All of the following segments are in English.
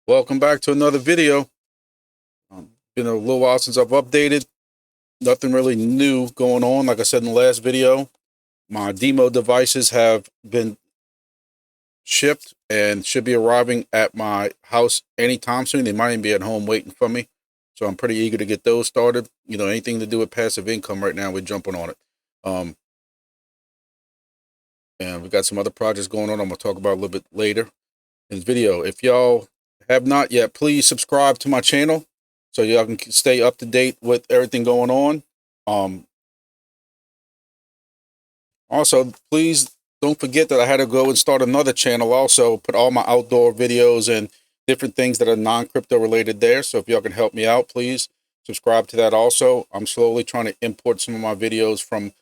Welcome back to another video. Been a little while since I've updated. Nothing really new going on. Like I said in the last video, my DIMO devices have been shipped and should be arriving at my house anytime soon. They might even be at home waiting for me. So I'm pretty eager to get those started. You know, anything to do with passive income right now, we're jumping on it. And we got some other projects going on I'm going to talk about a little bit later in this video. If y'all have not yet, please subscribe to my channel so y'all can stay up to date with everything going on. Also, please don't forget that I had to go and start another channel also, put all my outdoor videos and different things that are non-crypto related there. So if y'all can help me out, please subscribe to that also. I'm slowly trying to import some of my videos from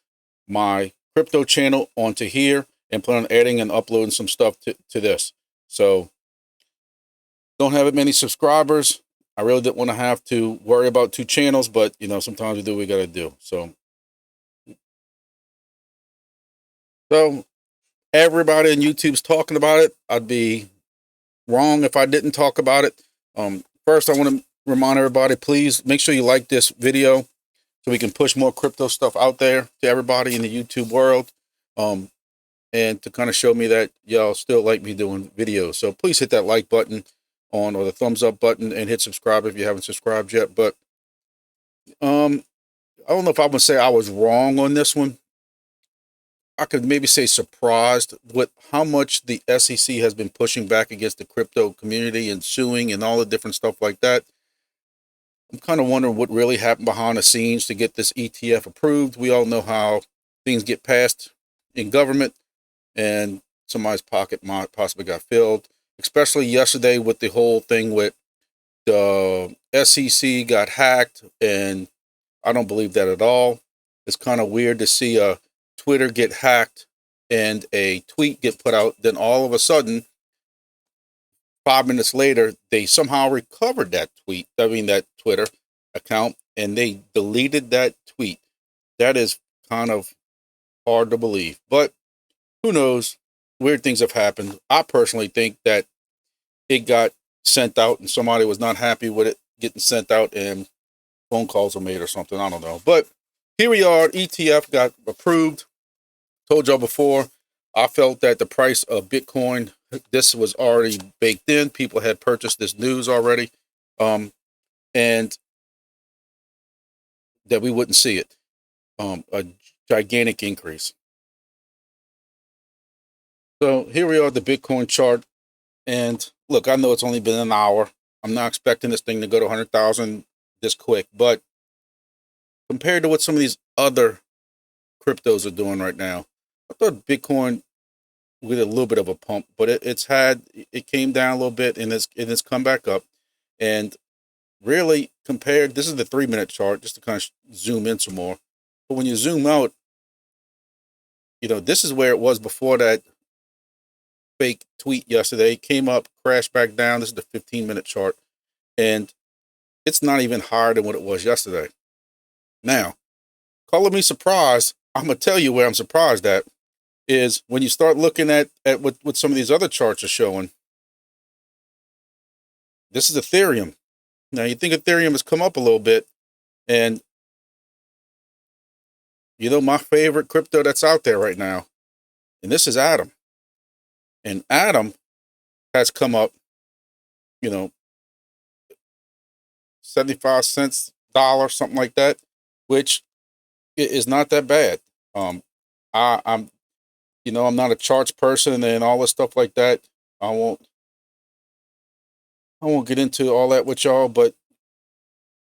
my crypto channel onto here and plan on adding and uploading some stuff to this. So don't have many subscribers. I really didn't want to have to worry about two channels, but you know, sometimes we do what we got to do. So everybody on YouTube's talking about it. I'd be wrong if I didn't talk about it. First, I want to remind everybody, please make sure you like this video so we can push more crypto stuff out there to everybody in the YouTube world. And to kind of show me that y'all still like me doing videos. So please hit that like button on or the thumbs up button and hit subscribe if you haven't subscribed yet. But I don't know if I would say I was wrong on this one. I could maybe say surprised with how much the SEC has been pushing back against the crypto community and suing and all the different stuff like that. I'm kind of wondering what really happened behind the scenes to get this ETF approved. We all know how things get passed in government and somebody's pocket might possibly got filled, especially yesterday with the whole thing with the SEC got hacked, and I don't believe that at all. It's kind of weird to see a Twitter get hacked and a tweet get put out, then all of a sudden 5 minutes later they somehow recovered that that Twitter account, and they deleted that tweet. That is kind of hard to believe, but who knows? Weird things have happened. I personally think that it got sent out and somebody was not happy with it getting sent out and phone calls were made or something. I don't know. But here we are. ETF got approved. Told y'all before, I felt that the price of Bitcoin, this was already baked in. People had purchased this news already. And that we wouldn't see it. A gigantic increase. So here we are, the Bitcoin chart. And look, I know it's only been an hour. I'm not expecting this thing to go to 100,000 this quick, but compared to what some of these other cryptos are doing right now, I thought Bitcoin with a little bit of a pump, but it came down a little bit and it's come back up. And really compared, this is the 3-minute chart, just to kind of zoom in some more. But when you zoom out, you know, this is where it was before that fake tweet yesterday. Came up, crashed back down. This is the 15-minute chart. And it's not even higher than what it was yesterday. Now, calling me surprised, I'm going to tell you where I'm surprised at is when you start looking at what some of these other charts are showing. This is Ethereum. Now, you think Ethereum has come up a little bit, and you know, my favorite crypto that's out there right now, and this is Atom. And Atom has come up, you know, 75 cents, dollar, something like that, which is not that bad. I'm, you know, I'm not a charts person and all this stuff like that. I won't get into all that with y'all, but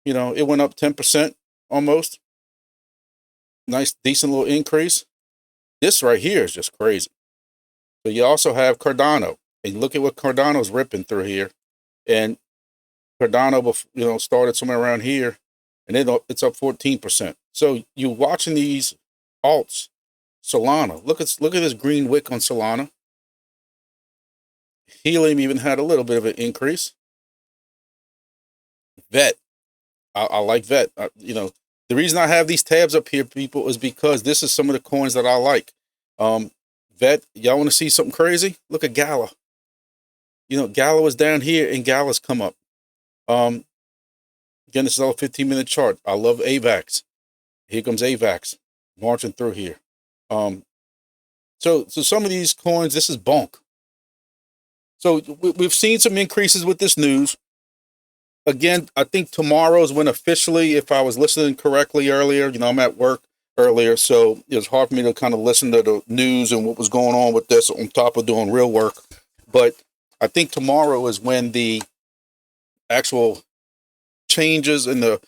you know, it went up 10% almost. Nice, decent little increase. This right here is just crazy. So you also have Cardano, and look at what Cardano's ripping through here. And Cardano, you know, started somewhere around here, and it's up 14%. So you watching these alts, Solana. Look at this green wick on Solana. Helium even had a little bit of an increase. Vet, I like Vet. You know, the reason I have these tabs up here, people, is because this is some of the coins that I like. Vet, y'all want to see something crazy? Look at Gala. You know, Gala was down here and Gala's come up. Again, this is all 15-minute chart. I love AVAX. Here comes AVAX marching through here. So some of these coins, this is BONK. So we've seen some increases with this news. Again, I think tomorrow's when officially, if I was listening correctly earlier, you know, I'm at work earlier, so it was hard for me to kind of listen to the news and what was going on with this on top of doing real work. But I think tomorrow is when the actual changes in the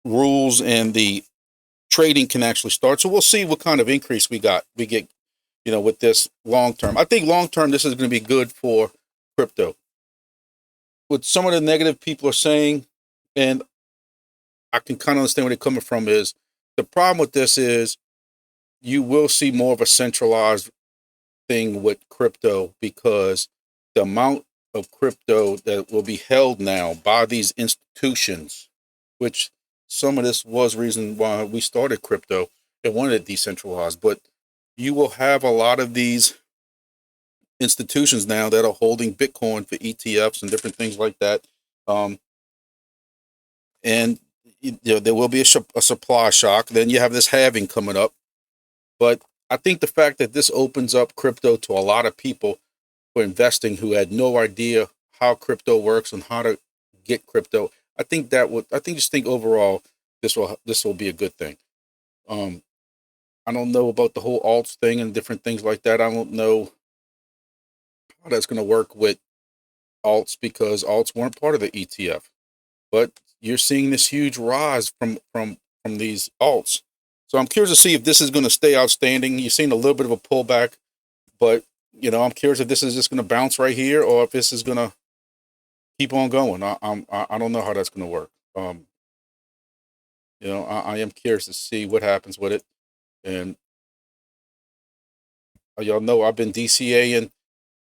rules and the trading can actually start. So we'll see what kind of increase we get, you know, with this long term. I think long term, this is going to be good for crypto. What some of the negative people are saying, and I can kind of understand where they're coming from, is the problem with this is you will see more of a centralized thing with crypto because the amount of crypto that will be held now by these institutions, which some of this was reason why we started crypto and wanted it decentralized, but you will have a lot of these institutions now that are holding Bitcoin for ETFs and different things like that. And you know, there will be a supply shock. Then you have this halving coming up. But I think the fact that this opens up crypto to a lot of people for investing who had no idea how crypto works and how to get crypto, I think overall this will be a good thing. I don't know about the whole alts thing and different things like that. I don't know how that's going to work with alts because alts weren't part of the ETF. But you're seeing this huge rise from these alts. So I'm curious to see if this is going to stay outstanding. You're seeing a little bit of a pullback, but you know, I'm curious if this is just going to bounce right here or if this is going to keep on going. I don't know how that's going to work. You know, I am curious to see what happens with it. And y'all know I've been DCAing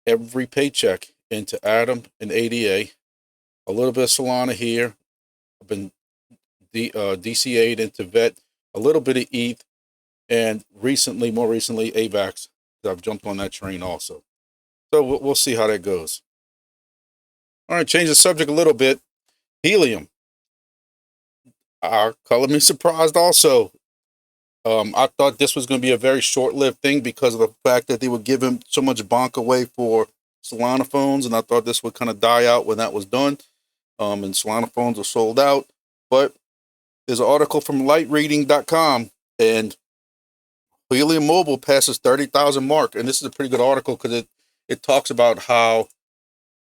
every paycheck into Atom and ADA, a little bit of Solana here. I've been DCA'd into VET, a little bit of ETH, and more recently, AVAX. I've jumped on that train also. So we'll see how that goes. All right, change the subject a little bit. Helium. Color me surprised also. I thought this was going to be a very short-lived thing because of the fact that they were giving so much BONK away for Solana phones, and I thought this would kind of die out when that was done. And Solana phones are sold out. But there's an article from lightreading.com, and Helium Mobile passes 30,000 mark, and this is a pretty good article because it talks about how,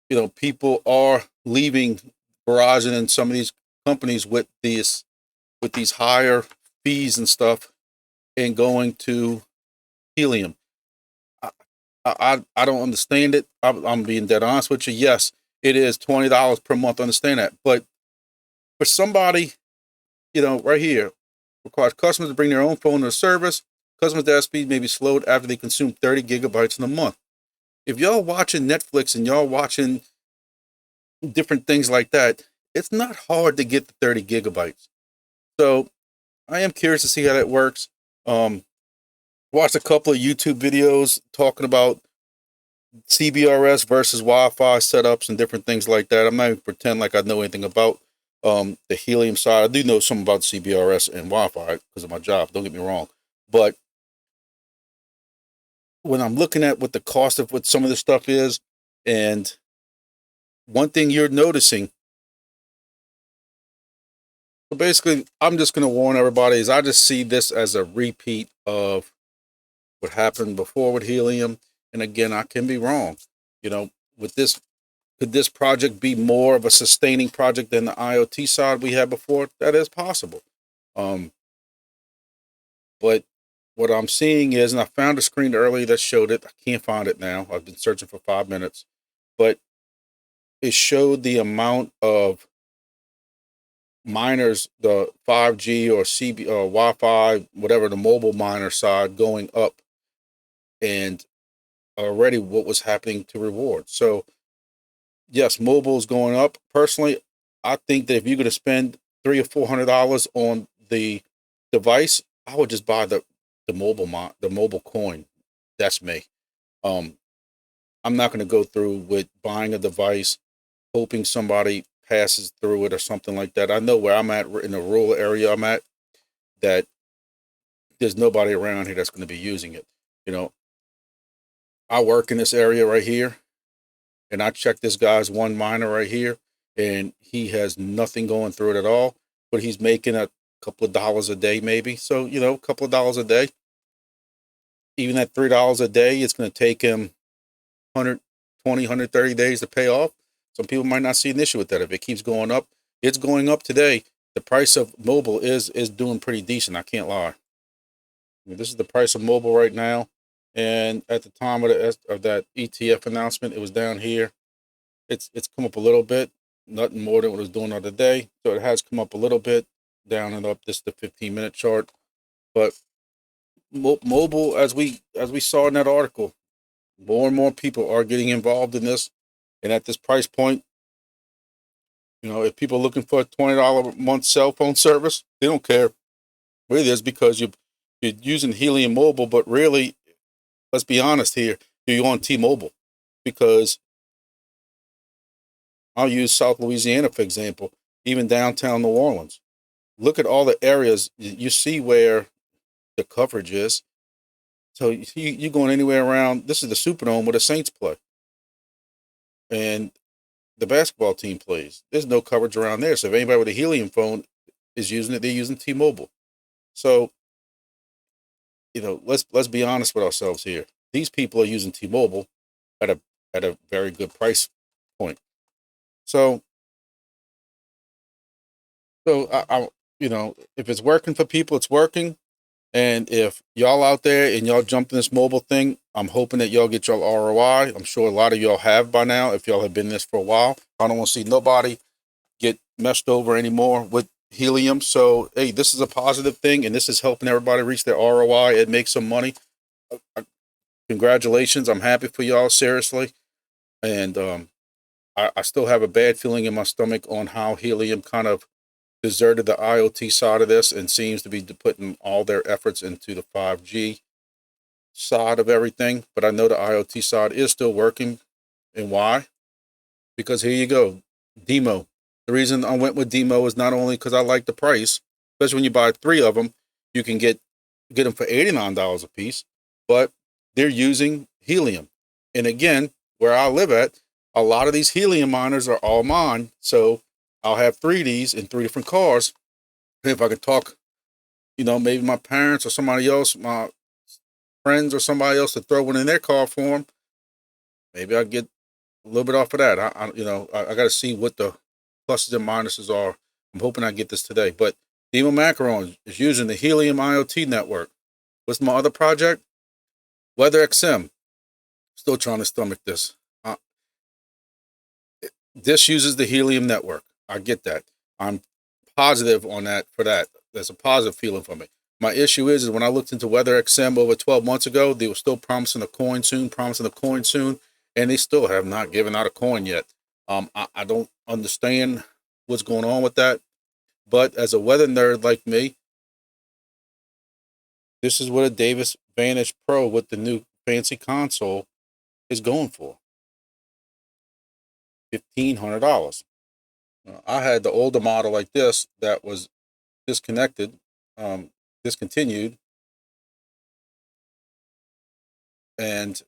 you know, people are leaving Verizon and some of these companies with these higher fees and stuff and going to Helium. I don't understand it. I'm being dead honest with you. Yes, it is $20 per month. I understand that, but for somebody, you know, right here, requires customers to bring their own phone to the service. Customers' data speed may be slowed after they consume 30 gigabytes in a month. If y'all watching Netflix and y'all watching different things like that, it's not hard to get the 30 gigabytes. So I am curious to see how that works. Watched a couple of YouTube videos talking about CBRS versus Wi-Fi setups and different things like that. I'm not even pretend like I know anything about the Helium side. I do know something about CBRS and Wi-Fi because of my job. Don't get me wrong. But when I'm looking at what the cost of what some of this stuff is, and one thing you're noticing, so basically, I'm just going to warn everybody is I just see this as a repeat of what happened before with Helium. And again, I can be wrong. You know, with this, could this project be more of a sustaining project than the IoT side we had before? That is possible. But what I'm seeing is, and I found a screen earlier that showed it. I can't find it now. I've been searching for 5 minutes, but it showed the amount of miners, the 5G or CB or Wi-Fi, whatever the mobile miner side going up, and already what was happening to reward. So yes, mobile is going up. Personally, I think that if you're going to spend $300 or $400 on the device, I would just buy the mobile coin. That's me. I'm not going to go through with buying a device, hoping somebody passes through it or something like that. I know where I'm at in the rural area I'm at, that there's nobody around here that's going to be using it. You know, I work in this area right here, and I check this guy's one miner right here, and he has nothing going through it at all, but he's making a couple of dollars a day, maybe. So, a couple of dollars a day, even at $3 a day, it's going to take him 120, 130 days to pay off. Some people might not see an issue with that. If it keeps going up, it's going up today. The price of mobile is doing pretty decent. I can't lie. This is the price of mobile right now. And at the time of that ETF announcement, it was down here. It's come up a little bit, nothing more than what it was doing the other day. So it has come up a little bit, down and up. This is the 15-minute chart. But mobile, as we saw in that article, more and more people are getting involved in this. And at this price point, if people are looking for a $20 a month cell phone service, they don't care what it is, because you're using Helium Mobile. But really, let's be honest here, you're on T-Mobile, because I'll use South Louisiana, for example, even downtown New Orleans. Look at all the areas. You see where the coverage is. So you're going anywhere around. This is the Superdome where the Saints play, and the basketball team plays. There's no coverage around there. So if anybody with a Helium phone is using it, they're using T-Mobile. So, let's be honest with ourselves here. These people are using T-Mobile at a very good price point. So I if it's working for people, it's working. And if y'all out there and y'all jumped in this mobile thing, I'm hoping that y'all get your ROI. I'm sure a lot of y'all have by now, if y'all have been in this for a while. I don't want to see nobody get messed over anymore with Helium. So, hey, this is a positive thing, and this is helping everybody reach their ROI and make some money. Congratulations. I'm happy for y'all, seriously. And I still have a bad feeling in my stomach on how Helium kind of deserted the IoT side of this and seems to be putting all their efforts into the 5G side of everything. But I know the IoT side is still working. And why? Because here you go, DIMO. The reason I went with DIMO is not only because I like the price, especially when you buy 3 of them, you can get them for $89 a piece, but they're using Helium. And again, where I live at, a lot of these Helium miners are all mine. So I'll have 3 of these in 3 different cars. And if I could talk, maybe my parents or somebody else, my friends or somebody else, to throw one in their car for them, maybe I'll get a little bit off of that. I got to see what the pluses and minuses are. I'm hoping I get this today. But DIMO Macaron is using the Helium IoT network. What's my other project? WeatherXM. Still trying to stomach this. This uses the Helium network. I get that. I'm positive on that for that. There's a positive feeling for me. My issue is when I looked into WeatherXM over 12 months ago, they were still promising a coin soon, and they still have not given out a coin yet. I don't understand what's going on with that. But as a weather nerd like me, this is what a Davis Vantage Pro with the new fancy console is going for. $1,500. I had the older model like this that was disconnected, discontinued, and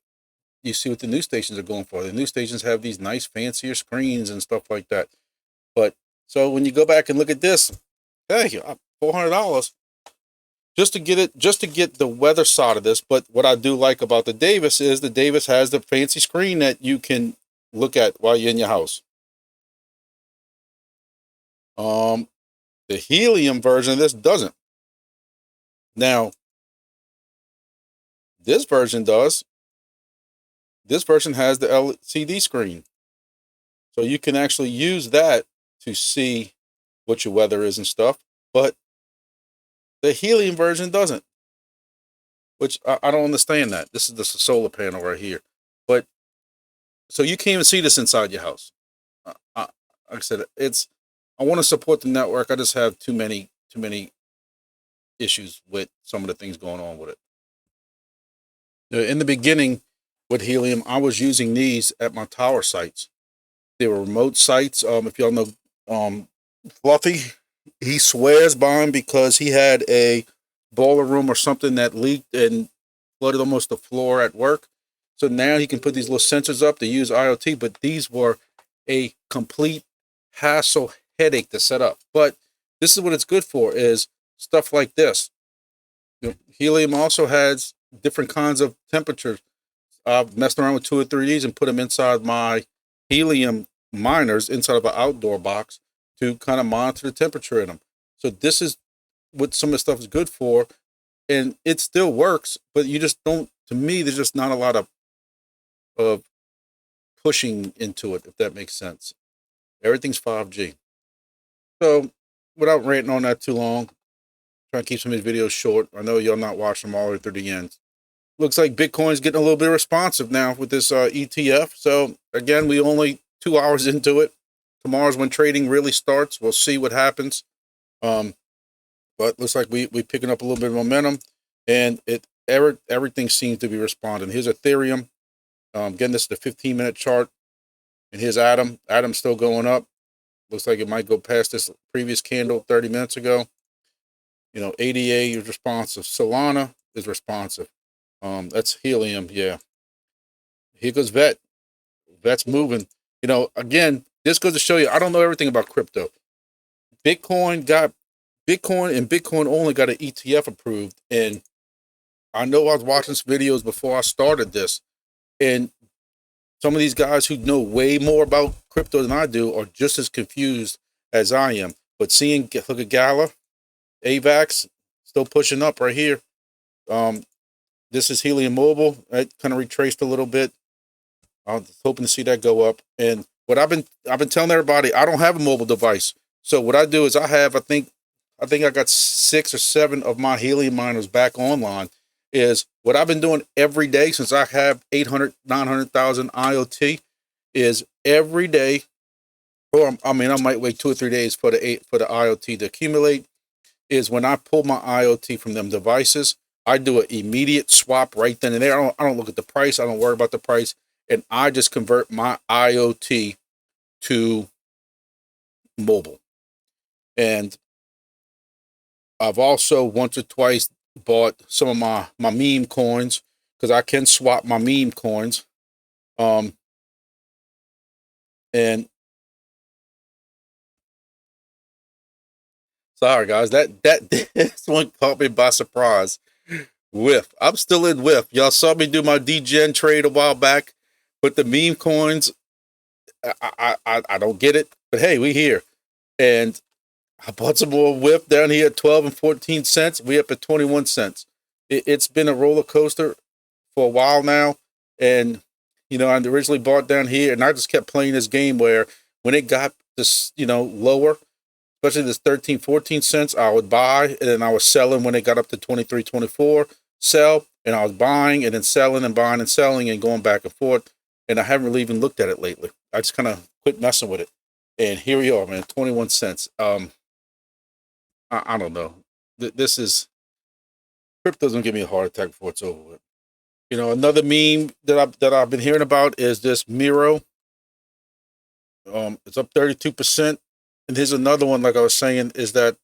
you see what the news stations are going for. The news stations have these nice fancier screens and stuff like that. But so when you go back and look at this, hey, $400 just to get the weather side of this. But what I do like about the Davis is the Davis has the fancy screen that you can look at while you're in your house. The Helium version of this doesn't. Now, this version does. This version has the LCD screen. So you can actually use that to see what your weather is and stuff. But the Helium version doesn't, which I don't understand that. This is the solar panel right here. But so you can't even see this inside your house. Like I said, I want to support the network. I just have too many issues with some of the things going on with it. In the beginning, with Helium, I was using these at my tower sites. They were remote sites. If y'all know Fluffy, he swears by them because he had a boiler room or something that leaked and flooded almost the floor at work. So now he can put these little sensors up to use IoT, but these were a complete hassle headache to set up. But this is what it's good for, is stuff like this. Helium also has different kinds of temperatures. I've messed around with 2 or 3 of these and put them inside my Helium miners inside of an outdoor box to kind of monitor the temperature in them. So this is what some of the stuff is good for, and it still works, but you just don't, to me, there's just not a lot of pushing into it, if that makes sense. Everything's 5G. So without ranting on that too long, trying to keep some of these videos short. I know y'all not watching them all the way through the end. Looks like Bitcoin's getting a little bit responsive now with this ETF. So again, we only 2 hours into it. Tomorrow's when trading really starts. We'll see what happens. But looks like we picking up a little bit of momentum, and everything seems to be responding. Here's Ethereum. Again, this is the 15-minute chart, and here's Atom. Atom's still going up. Looks like it might go past this previous candle 30 minutes ago. You know, ADA is responsive. Solana is responsive. That's Helium, yeah. Here goes Vet. Vet's moving. You know, again, this goes to show you, I don't know everything about crypto. Bitcoin and Bitcoin only got an ETF approved. And I know I was watching some videos before I started this. And some of these guys who know way more about crypto than I do are just as confused as I am. But look at Gala, AVAX, still pushing up right here. This is Helium Mobile. I kind of retraced a little bit. I was hoping to see that go up. And what I've been telling everybody, I don't have a mobile device. So what I do is I think I got 6 or 7 of my Helium miners back online. Is what I've been doing every day since I have 800, 900,000 IoT, is every day, or I mean, I might wait 2 or 3 days for the IoT to accumulate, is when I pull my IoT from them devices, I do an immediate swap right then and there. I don't look at the price. I don't worry about the price. And I just convert my IoT to mobile. And I've also once or twice bought some of my meme coins, because I can swap my meme coins. And sorry guys, that this one caught me by surprise. WIF. I'm still in WIF. Y'all saw me do my DGen trade a while back, but the meme coins, I don't get it. But hey, we here. And I bought some more WIF down here at 12 and 14 cents. We up at 21 cents. It's been a roller coaster for a while now. And, you know, I originally bought down here, and I just kept playing this game where when it got this, you know, lower, especially this 13, 14 cents, I would buy, and then I was selling when it got up to 23, 24, sell, and I was buying and then selling and buying and selling and going back and forth. And I haven't really even looked at it lately. I just kind of quit messing with it. And here we are, man, 21 cents. I don't know. This is, crypto's gonna give me a heart attack before it's over with. You know, another meme that I've been hearing about is this MYRO. It's up 32%. And here's another one, like I was saying, is that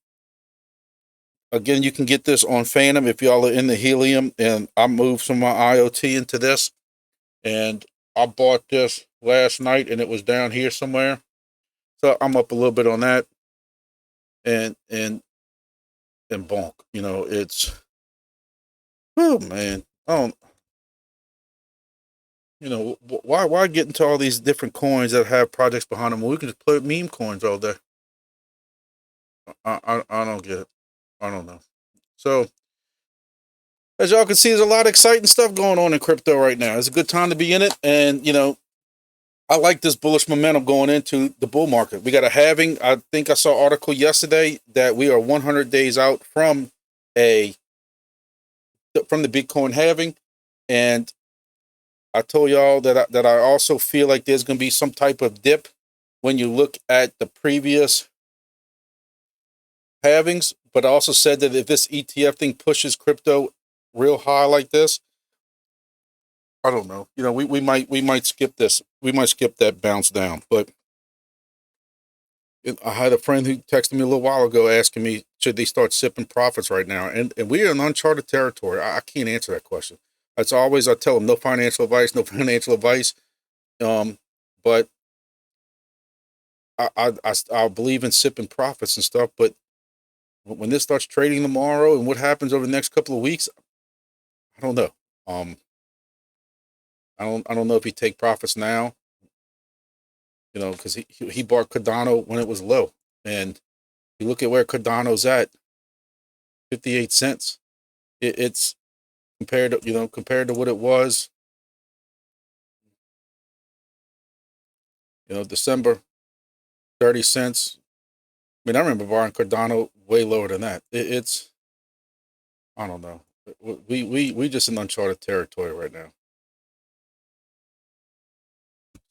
again, you can get this on Phantom if y'all are in the Helium. And I moved some of my IoT into this, and I bought this last night, and it was down here somewhere. So I'm up a little bit on that, and BONK. You know, it's, oh man, I don't. You know, why get into all these different coins that have projects behind them when we can just play with meme coins all day? I don't get it. I don't know. So as y'all can see, there's a lot of exciting stuff going on in crypto right now. It's a good time to be in it, and you know, I like this bullish momentum going into the bull market. We got a halving. I think I saw an article yesterday that we are 100 days out from the Bitcoin halving, and I told y'all that I also feel like there's going to be some type of dip when you look at the previous halvings, but I also said that if this ETF thing pushes crypto real high like this, I don't know. You know, we might skip this. We might skip that bounce down. But I had a friend who texted me a little while ago asking me, should they start sipping profits right now? And we're in uncharted territory. I can't answer that question. That's always, I tell them, no financial advice, no financial advice. But I believe in sipping profits and stuff. But when this starts trading tomorrow and what happens over the next couple of weeks, I don't know. I don't know if he take profits now, you know, because he bought Cardano when it was low. And you look at where Cardano's at, 58 cents. It's compared to what it was, December, 30 cents. I mean, I remember buying Cardano way lower than that. It's, I don't know. We just in uncharted territory right now.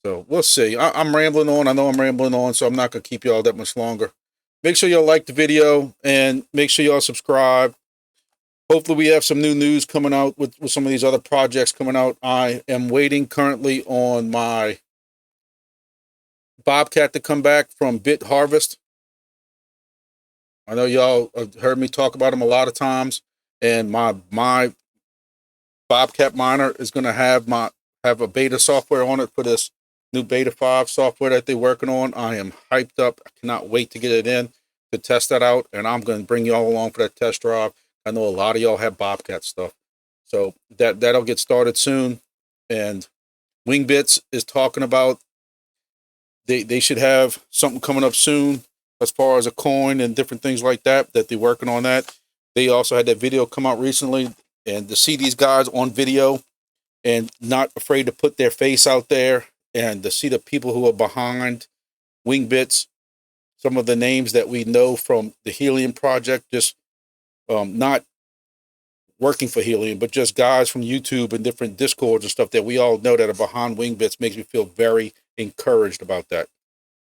So we'll see. I'm rambling on. I know I'm rambling on, so I'm not going to keep y'all that much longer. Make sure y'all like the video and make sure y'all subscribe. Hopefully we have some new news coming out with some of these other projects coming out. I am waiting currently on my Bobcat to come back from Bit Harvest. I know y'all have heard me talk about them a lot of times, and my Bobcat miner is going to have a beta software on it for this new beta 5 software that they're working on. I am hyped up. I cannot wait to get it in to test that out, and I'm going to bring y'all along for that test drive. I know a lot of y'all have Bobcat stuff, so that'll get started soon. And Wingbits is talking about they should have something coming up soon as far as a coin and different things like that they're working on that. They also had that video come out recently, and to see these guys on video and not afraid to put their face out there, and to see the people who are behind Wingbits, some of the names that we know from the Helium project, just not working for Helium, but just guys from YouTube and different Discords and stuff that we all know that are behind Wingbits, makes me feel very encouraged about that.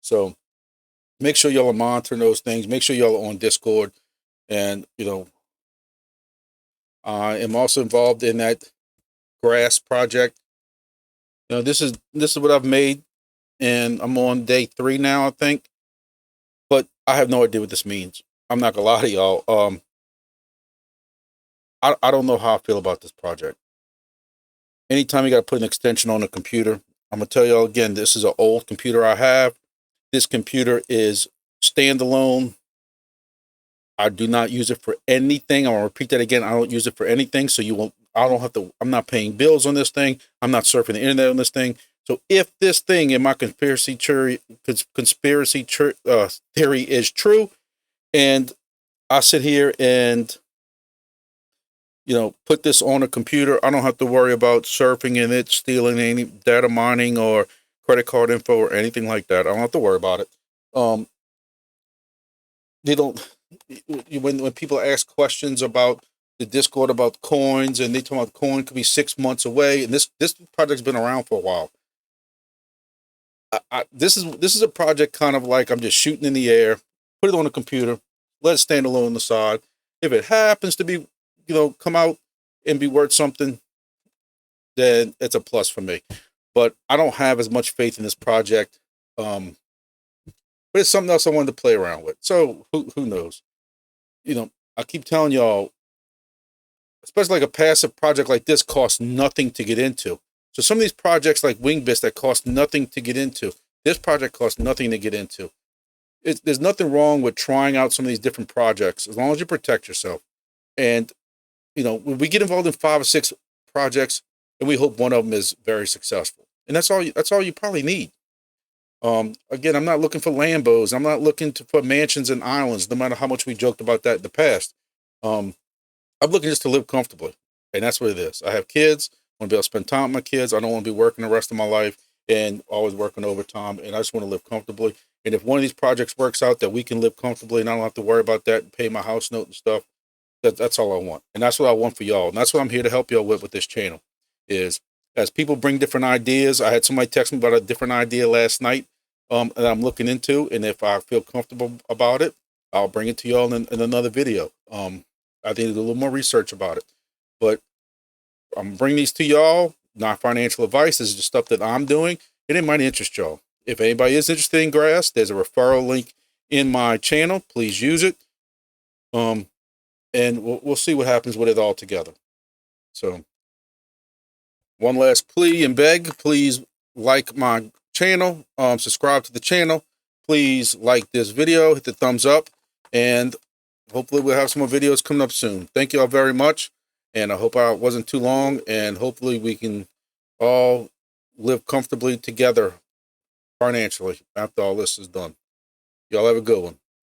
So make sure y'all are monitoring those things. Make sure y'all are on Discord. And, I am also involved in that grass project. This is what I've made, and I'm on day 3 now, I think. But I have no idea what this means. I'm not gonna lie to y'all. I don't know how I feel about this project. Anytime you got to put an extension on a computer, I'm gonna tell y'all again, this is an old computer I have. This computer is standalone. I do not use it for anything. I'll repeat that again. I don't use it for anything. So I'm not paying bills on this thing. I'm not surfing the internet on this thing. So if this thing in my conspiracy theory is true, and I sit here and, put this on a computer, I don't have to worry about surfing in it, stealing any data mining or credit card info or anything like that. I don't have to worry about it. They don't, when people ask questions about the Discord about coins, and they talk about coin could be 6 months away, and this project's been around for a while. This is a project kind of like I'm just shooting in the air, put it on a computer, let it stand alone on the side. If it happens to be, come out and be worth something, then it's a plus for me. But I don't have as much faith in this project. But it's something else I wanted to play around with. So who knows? I keep telling y'all, especially like a passive project like this costs nothing to get into. So some of these projects like Wingbits that cost nothing to get into, this project costs nothing to get into. There's nothing wrong with trying out some of these different projects as long as you protect yourself. And, when we get involved in 5 or 6 projects, and we hope one of them is very successful. And that's all you probably need. Again, I'm not looking for Lambos. I'm not looking for mansions and islands, no matter how much we joked about that in the past. I'm looking just to live comfortably. And that's what it is. I have kids. I want to be able to spend time with my kids. I don't want to be working the rest of my life and always working overtime. And I just want to live comfortably. And if one of these projects works out that we can live comfortably and I don't have to worry about that and pay my house note and stuff, that's all I want. And that's what I want for y'all. And that's what I'm here to help y'all with this channel, is as people bring different ideas. I had somebody text me about a different idea last night that I'm looking into. And if I feel comfortable about it, I'll bring it to y'all in another video. I need to do a little more research about it. But I'm bringing these to y'all. not financial advice. This is just stuff that I'm doing, and it might interest y'all. If anybody is interested in grass, there's a referral link in my channel. Please use it. And we'll see what happens with it all together. So one last plea and beg, please like my channel, subscribe to the channel. Please like this video, hit the thumbs up, and hopefully we'll have some more videos coming up soon. Thank you all very much, and I hope I wasn't too long, and hopefully we can all live comfortably together financially after all this is done. Y'all have a good one.